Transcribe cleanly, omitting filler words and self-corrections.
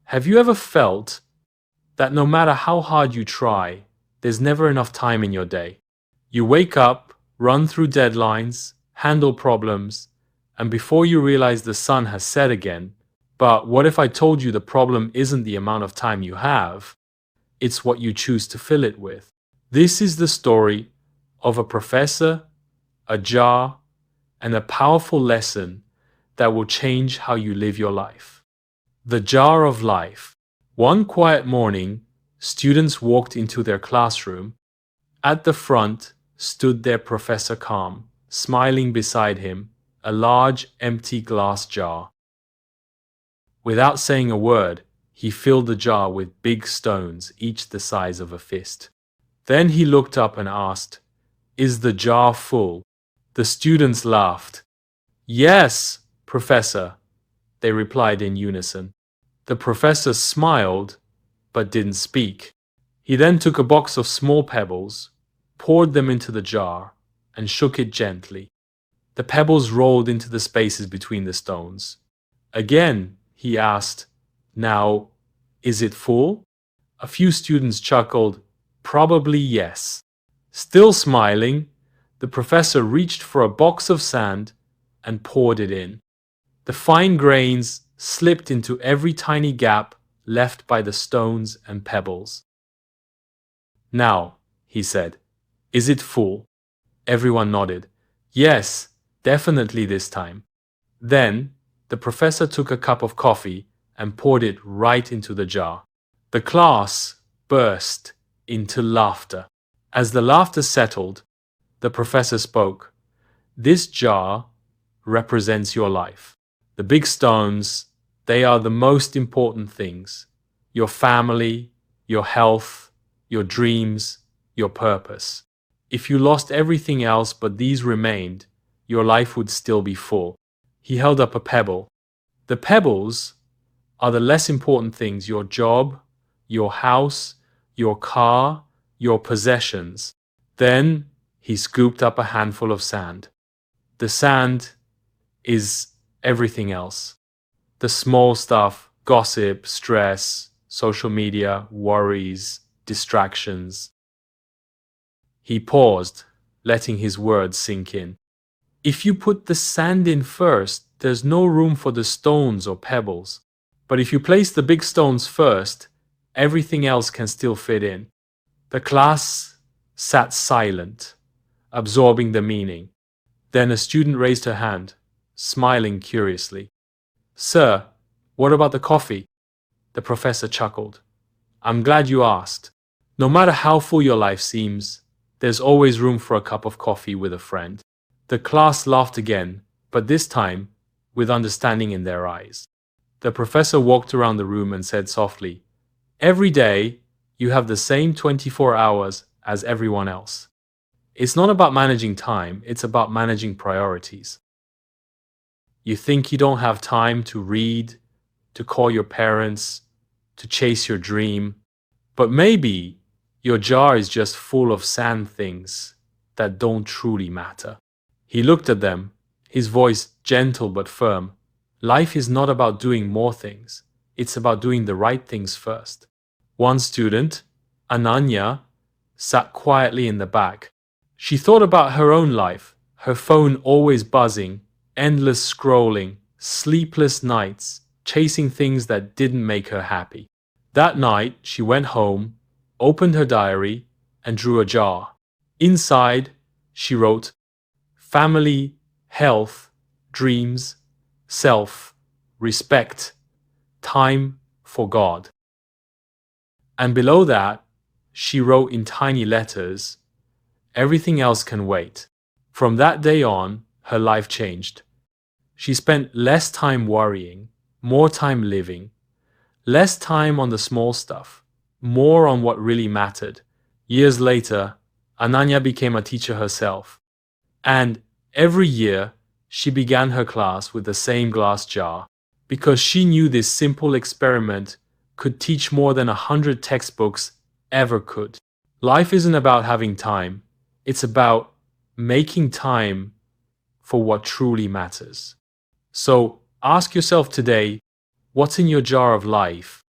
Have you ever felt that no matter how hard you try, there's never enough time in your day? You wake up, run through deadlines, handle problems, and before you realize the sun has set again. But what if I told you the problem isn't the amount of time you have, it's what you choose to fill it with? This is the story of a professor, a jar, and a powerful lesson that will change how you live your life. The jar of life. One quiet morning, students walked into their classroom. At the front stood their professor calm, smiling beside him, a large empty glass jar. Without saying a word, he filled the jar with big stones, each the size of a fist. Then he looked up and asked, "Is the jar full?" The students laughed. "Yes, Professor," they replied in unison. The professor smiled, but didn't speak. He then took a box of small pebbles, poured them into the jar, and shook it gently. The pebbles rolled into the spaces between the stones. Again, he asked, "Now, is it full?" A few students chuckled, "Probably yes." Still smiling, the professor reached for a box of sand and poured it in. The fine grains slipped into every tiny gap left by the stones and pebbles. "Now," he said, "is it full?" Everyone nodded. "Yes, definitely this time." Then, the professor took a cup of coffee and poured it right into the jar. The class burst into laughter. As the laughter settled, the professor spoke. "This jar represents your life. The big stones, they are the most important things. Your family, your health, your dreams, your purpose. If you lost everything else but these remained, your life would still be full." He held up a pebble. "The pebbles are the less important things: your job, your house, your car, your possessions." Then he scooped up a handful of sand. "The sand is everything else. The small stuff: gossip, stress, social media, worries, distractions." He paused, letting his words sink in. "If you put the sand in first, there's no room for the stones or pebbles. But if you place the big stones first, everything else can still fit in." The class sat silent, absorbing the meaning. Then a student raised her hand, smiling curiously. "Sir, what about the coffee?" The professor chuckled. "I'm glad you asked. No matter how full your life seems, there's always room for a cup of coffee with a friend." The class laughed again, but this time with understanding in their eyes. The professor walked around the room and said softly, "Every day, you have the same 24 hours as everyone else. It's not about managing time, it's about managing priorities. You think you don't have time to read, to call your parents, to chase your dream, but maybe your jar is just full of sand things that don't truly matter." He looked at them, his voice gentle but firm. "Life is not about doing more things. It's about doing the right things first." One student, Ananya, sat quietly in the back. She thought about her own life, her phone always buzzing, endless scrolling, sleepless nights, chasing things that didn't make her happy. That night, she went home, opened her diary, and drew a jar. Inside, she wrote, "Family, health, dreams, self, respect, time for God." And below that, she wrote in tiny letters, "Everything else can wait." From that day on, her life changed. She spent less time worrying, more time living, less time on the small stuff, more on what really mattered. Years later, Ananya became a teacher herself. And every year, she began her class with the same glass jar, because she knew this simple experiment could teach more than 100 textbooks ever could. Life isn't about having time, it's about making time for what truly matters. So ask yourself today, what's in your jar of life?